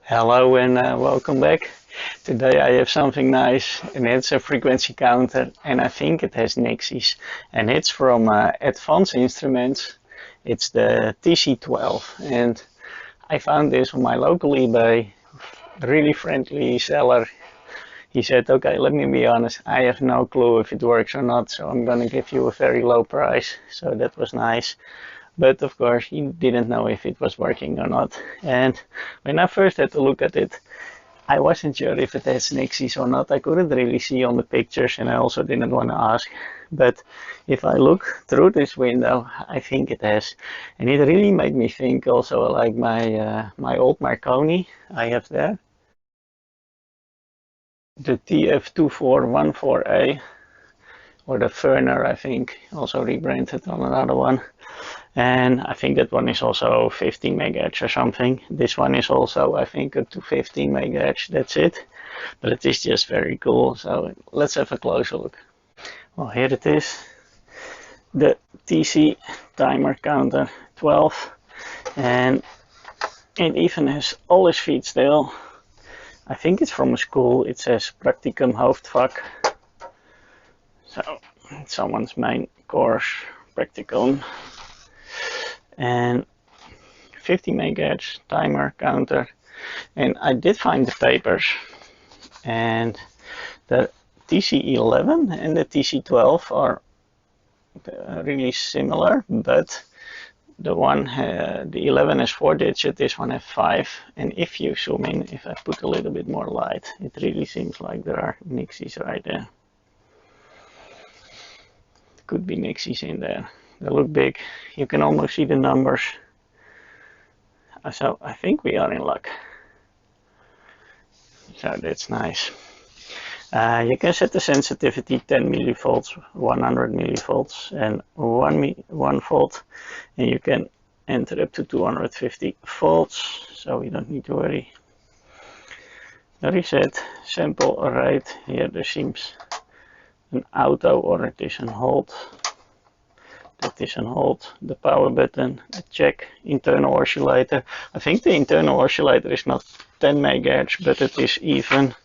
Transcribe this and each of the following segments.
Hello and welcome back. Today I have something nice, and it's a frequency counter, and I think it has Nixies, and it's from Advanced Instruments. It's the TC12, and I found this on my local eBay. Really friendly seller. He said, okay, let me be honest, I have no clue if it works or not, so I'm gonna give you a very low price. So that was nice. But of course, he didn't know if it was working or not. And when I first had to look at it, I wasn't sure if it has Nixies or not. I couldn't really see on the pictures, and I also didn't want to ask. But if I look through this window, I think it has. And it really made me think also like my old Marconi I have there. The TF2414A, or the Ferner, I think, also rebranded on another one. And I think that one is also 15 megahertz or something. This one is also, I think, up to 15 megahertz. That's it. But it is just very cool. So let's have a closer look. Well, here it is. The TC timer counter 12. And it even has all his feet still. I think it's from a school. It says Practicum Hoofdvak. So it's someone's main course, Practicum. And 50 megahertz timer counter, and I did find the papers, and the TC11 and the TC12 are really similar, but the 11 has 4 digits, this one has 5, and if you zoom in, if I put a little bit more light, it really seems like there are Nixies right there. Could be Nixies in there. They look big. You can almost see the numbers. So I think we are in luck. So that's nice. You can set the sensitivity 10 millivolts, 100 millivolts, and 1 volt. And you can enter up to 250 volts. So we don't need to worry. The reset sample rate. Here there seems an auto, or it is on hold. That is on hold. The power button, the check, internal oscillator. I think the internal oscillator is not 10 megahertz, but it is even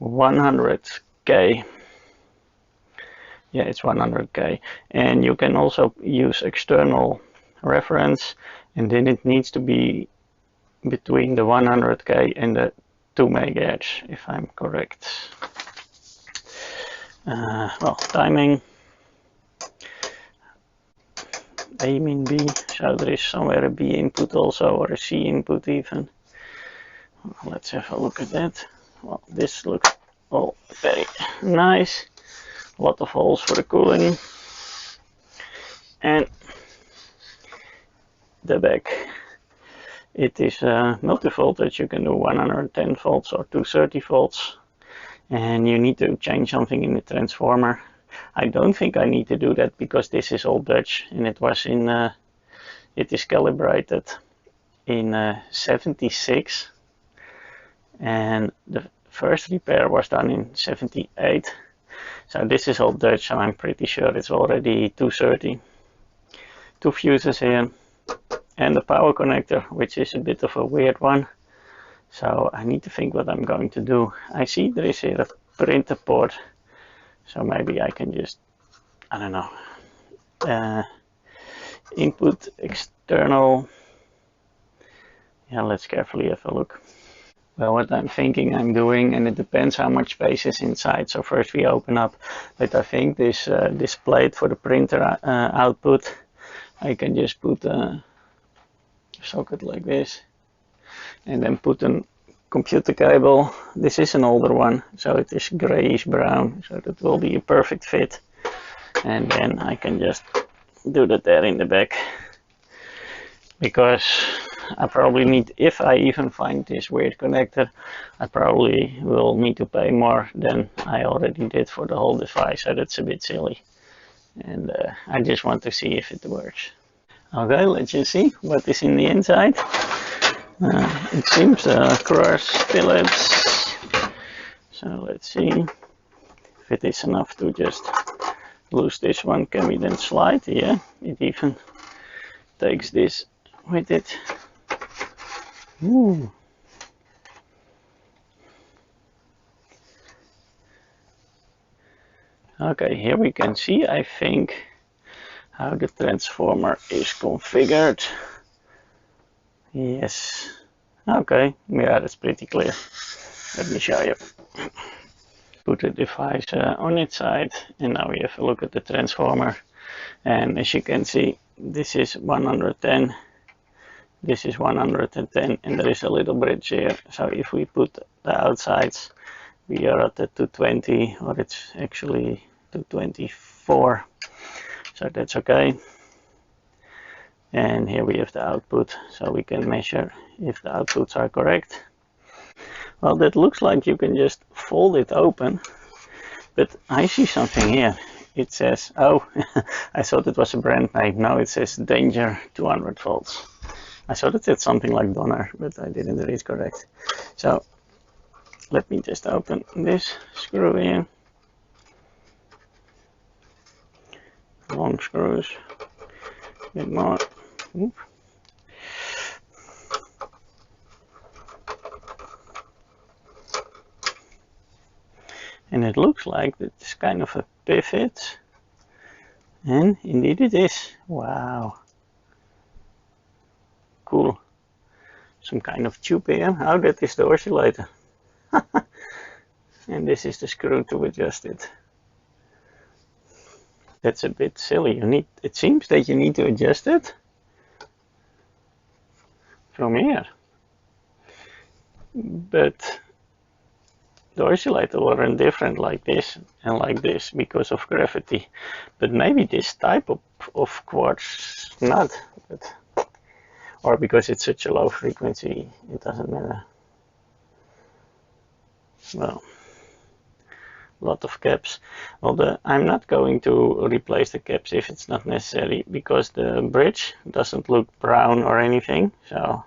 100k. Yeah, it's 100k. And you can also use external reference, and then it needs to be between the 100k and the 2 megahertz, if I'm correct. Well, timing. A min B, so there is somewhere a B input also, or a C input even. Let's have a look at that. Well, this looks all very nice. A lot of holes for the cooling. And the back. It is multi-voltage. You can do 110 volts or 230 volts. And you need to change something in the transformer. I don't think I need to do that because this is all Dutch, and it was in it is calibrated in 76, and the first repair was done in 78. So this is all Dutch, so I'm pretty sure it's already 230. 2 fuses here, and the power connector, which is a bit of a weird one. So I need to think what I'm going to do. I see there is here a printer port. So maybe I can just, I don't know, input external. Yeah, let's carefully have a look. Well, what I'm thinking I'm doing, and it depends how much space is inside. So first we open up, but I think this this plate for the printer output, I can just put a socket like this, and then put a computer cable. This is an older one, so it is grayish brown, so that will be a perfect fit. And then I can just do that there in the back, because I probably need, if I even find this weird connector, I probably will need to pay more than I already did for the whole device, so that's a bit silly. And I just want to see if it works. Okay, let's just see what is in the inside. It seems cross Phillips, so let's see if it is enough to just lose this one. Can we then slide? Yeah, it even takes this with it. Ooh. Okay, here we can see, I think, how the transformer is configured. Yes. Okay, yeah, that's pretty clear. Let me show you. Put the device on its side, and now we have a look at the transformer. And as you can see, this is 110, this is 110, and there is a little bridge here. So if we put the outsides, we are at the 220, or it's actually 224. So that's okay. And here we have the output, so we can measure if the outputs are correct. Well, that looks like you can just fold it open, but I see something here. It says, oh, I thought it was a brand name. No, it says danger 200 volts. I thought it said something like Donner, but I didn't read correct. So let me just open this screw here. Long screws, a bit more. Oop. And it looks like it's kind of a pivot, and indeed it is. Wow, cool. Some kind of tube here. Oh, that is the oscillator. And this is the screw to adjust it. That's a bit silly. It seems that you need to adjust it from here, but the oscillator will run different like this and like this because of gravity. But maybe this type of quartz not, or because it's such a low frequency, it doesn't matter. Well, a lot of caps. Well, I'm not going to replace the caps if it's not necessary, because the bridge doesn't look brown or anything. So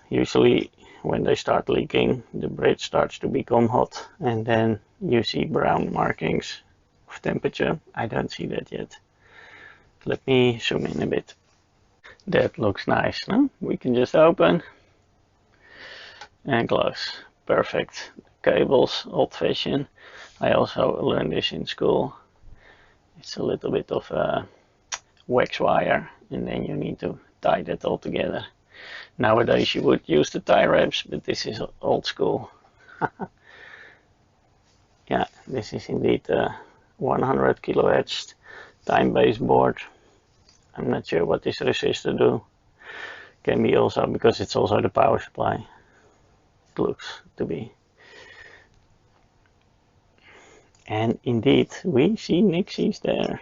usually when they start leaking, the bridge starts to become hot, and then you see brown markings of temperature. I don't see that yet. Let me zoom in a bit. That looks nice, no? We can just open and close. Perfect. Cables, old-fashioned. I also learned this in school. It's a little bit of a wax wire, and then you need to tie that all together. Nowadays you would use the tie wraps, but this is old school. Yeah, this is indeed a 100 kilohertz time-based board. I'm not sure what this resistor do. Can be also because it's also the power supply. It looks to be. And indeed, we see Nixies there.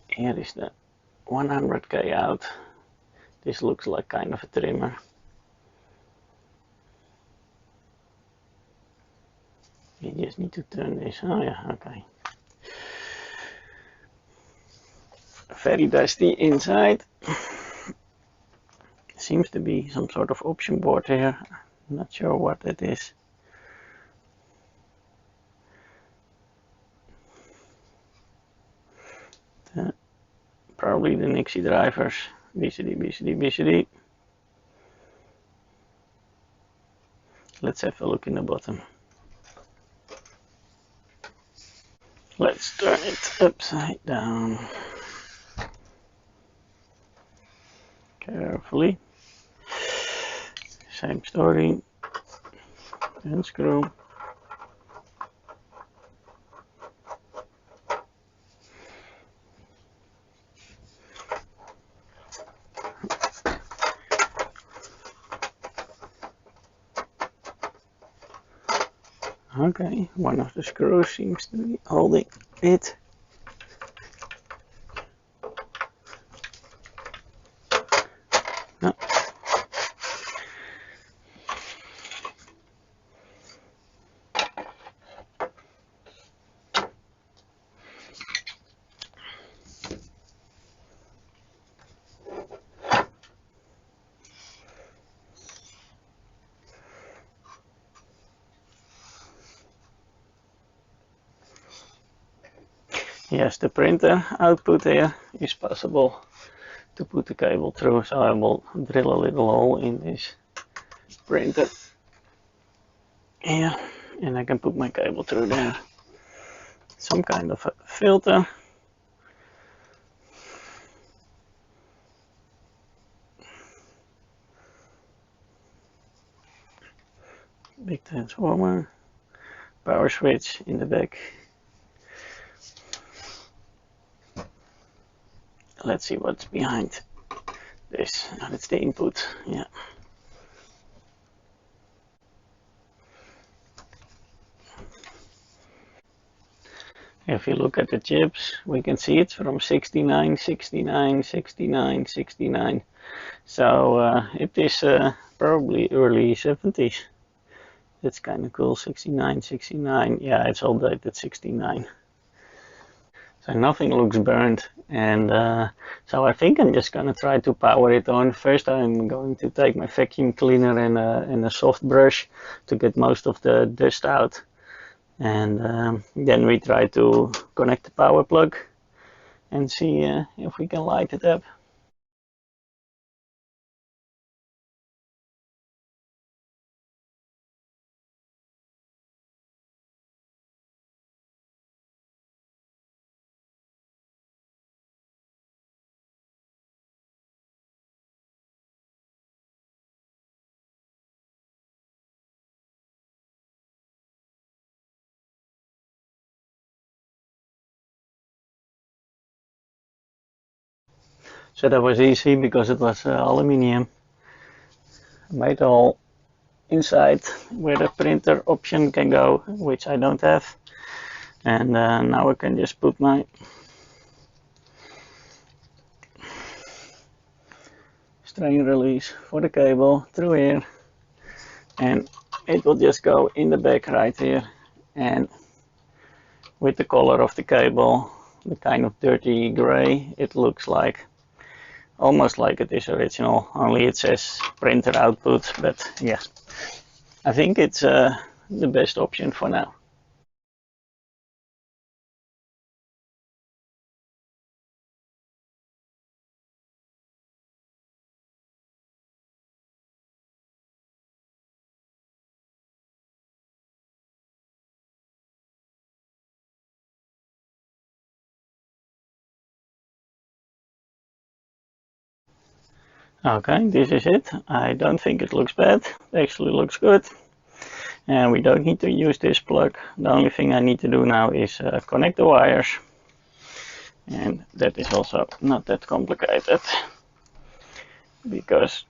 Here is the 100k out. This looks like kind of a trimmer. You just need to turn this. Oh yeah, okay. Very dusty inside. Seems to be some sort of option board here. I'm not sure what it is. Probably the Nixie drivers. BCD, BCD, BCD. Let's have a look in the bottom. Let's turn it upside down. Carefully. Same story. Unscrew. Okay, one of the screws seems to be holding it. No. Yes, the printer output here is possible to put the cable through, so I will drill a little hole in this printer here, and I can put my cable through there. Some kind of a filter. Big transformer, power switch in the back. Let's see what's behind this. Oh, that's the input, yeah. If you look at the chips, we can see it's from 69, 69, 69, 69. So it is probably early 70s. That's kind of cool, 69, 69. Yeah, it's all dated 69. So nothing looks burnt, and so I think I'm just gonna try to power it on. First I'm going to take my vacuum cleaner and a soft brush to get most of the dust out. And then we try to connect the power plug and see if we can light it up. So that was easy because it was aluminium. Made all inside where the printer option can go, which I don't have. And now I can just put my strain release for the cable through here, and it will just go in the back right here. And with the color of the cable, the kind of dirty gray, it looks like almost like it is original, only it says printer output. But yeah, I think it's the best option for now. Okay, this is it. I don't think it looks bad. It actually looks good. And we don't need to use this plug. The only thing I need to do now is connect the wires. And that is also not that complicated, because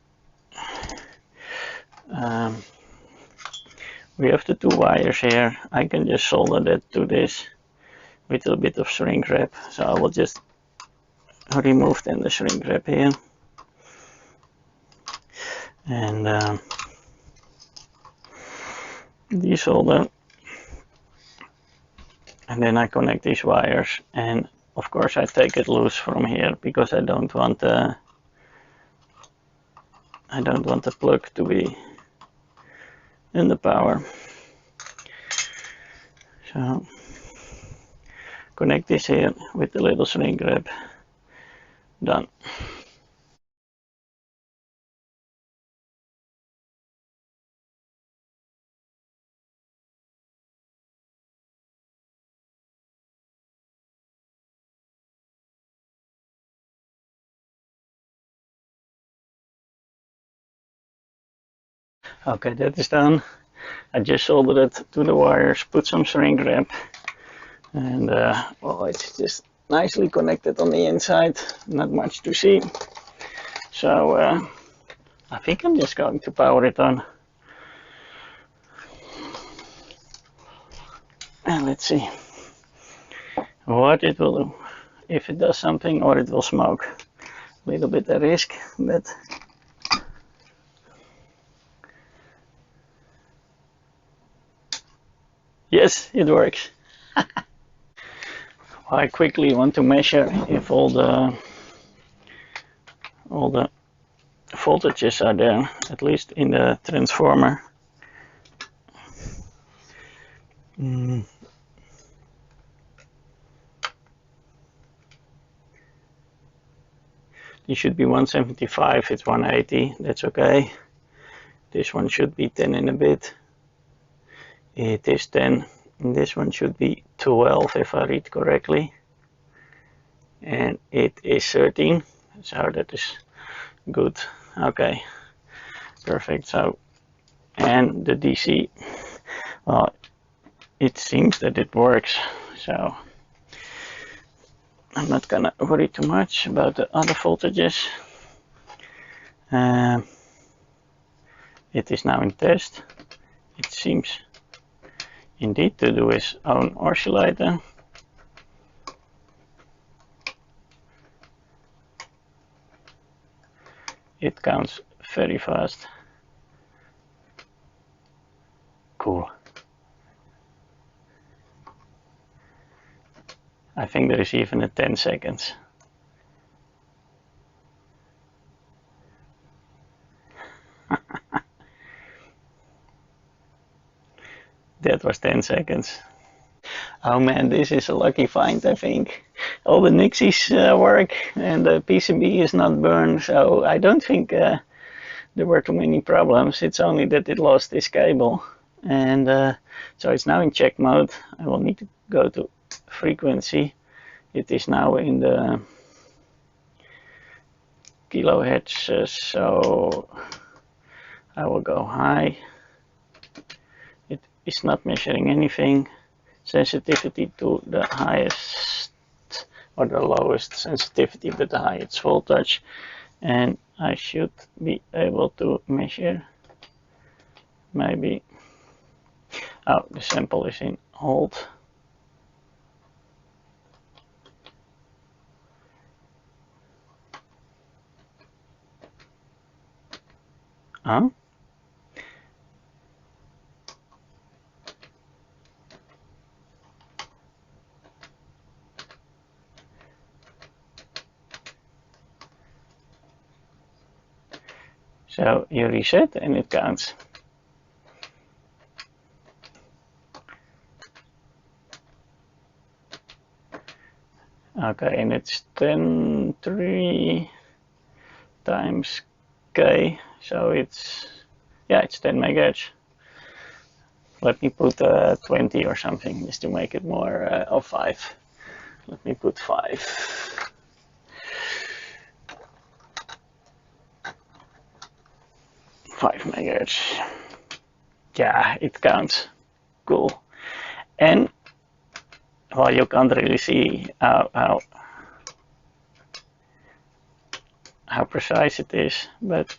we have the two wires here. I can just solder that to this with a bit of shrink wrap. So I will just remove then the shrink wrap here. And desolder, and then I connect these wires, and of course I take it loose from here because I don't want the plug to be in the power. So connect this here with the little shrink wrap. Done. Okay, that is done. I just soldered it to the wires, put some shrink wrap, and well, it's just nicely connected on the inside. Not much to see. So I think I'm just going to power it on. And let's see what it will do. If it does something, or it will smoke. A little bit of risk, but yes, it works. I quickly want to measure if all the voltages are there, at least in the transformer. It should be 175, it's 180, that's okay. This one should be 10 and a bit. It is 10. This one should be 12 if I read correctly. And it is 13. So that is good. Okay, perfect. So, and the DC, well, it seems that it works. So I'm not gonna worry too much about the other voltages. It is now in test. It seems indeed to do its own oscillator. It counts very fast. Cool. I think there is even a 10 seconds. That was 10 seconds. Oh man, this is a lucky find, I think. All the Nixies work and the PCB is not burned, so I don't think there were too many problems. It's only that it lost this cable. And so it's now in check mode. I will need to go to frequency. It is now in the kilohertz, so I will go high. It is not measuring anything. Sensitivity to the highest or the lowest sensitivity but the highest voltage, and I should be able to measure maybe. Oh, the sample is in hold. Huh? So you reset and it counts. Okay, and it's 10.3 times K, so it's, yeah, it's 10 megahertz. Let me put 20 or something just to make it more, or 5. Let me put 5. Megahertz. Yeah, it counts. Cool. And well, you can't really see how precise it is, but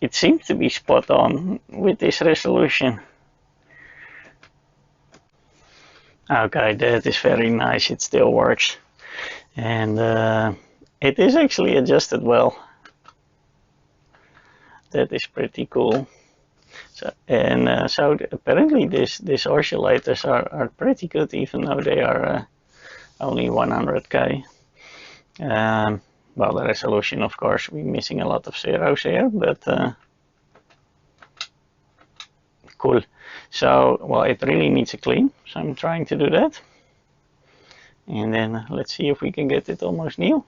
it seems to be spot on with this resolution. Okay, that is very nice. It still works, and it is actually adjusted well. That is pretty cool. So, and so apparently these oscillators are pretty good, even though they are only 100K. Well, the resolution, of course, we're missing a lot of zeros here, but cool. So, well, it really needs a clean, so I'm trying to do that. And then let's see if we can get it almost new.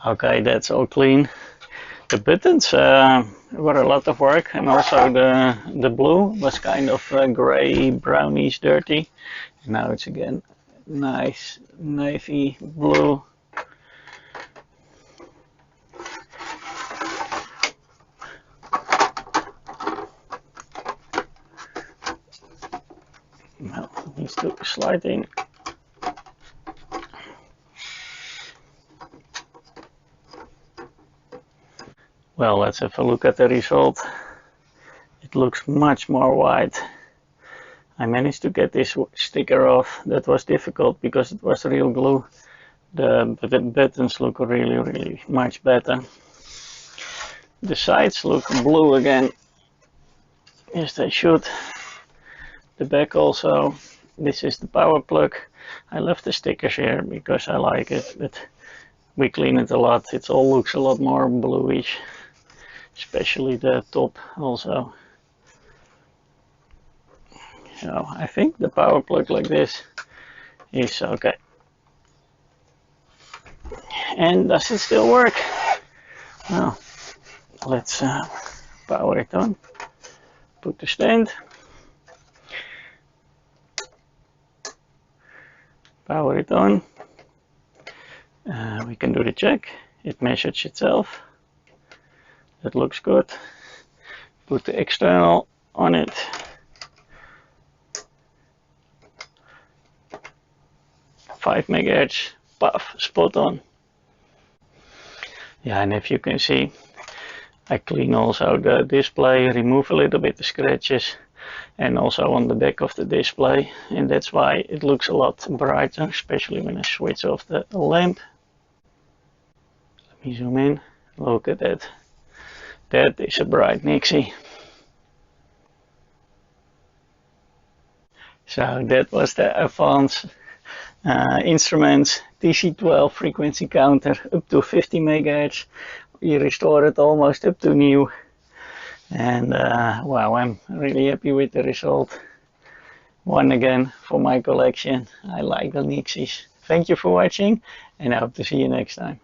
Okay, that's all clean. The buttons were a lot of work, and also the blue was kind of gray, brownish, dirty. And now it's again nice navy blue. Well, it needs to slide in. Well, let's have a look at the result. It looks much more white. I managed to get this sticker off. That was difficult because it was real glue. The buttons look really much better. The sides look blue again. Yes, they should. The back also. This is the power plug. I left the stickers here because I like it, but we clean it a lot. It all looks a lot more bluish, especially the top also. So I think the power plug like this is okay. And does it still work? Well, let's power it on. Put the stand. Power it on. We can do the check. It measures itself. That looks good. Put the external on it. Five megahertz, puff, spot on. Yeah, and if you can see, I clean also the display, remove a little bit the scratches, and also on the back of the display, and that's why it looks a lot brighter, especially when I switch off the lamp. Let me zoom in. Look at that. That is a bright Nixie. So that was the advanced instruments TC12 frequency counter up to 50 megahertz. We restored it almost up to new, and wow, I'm really happy with the result. One again for my collection. I like the Nixies. Thank you for watching, and I hope to see you next time.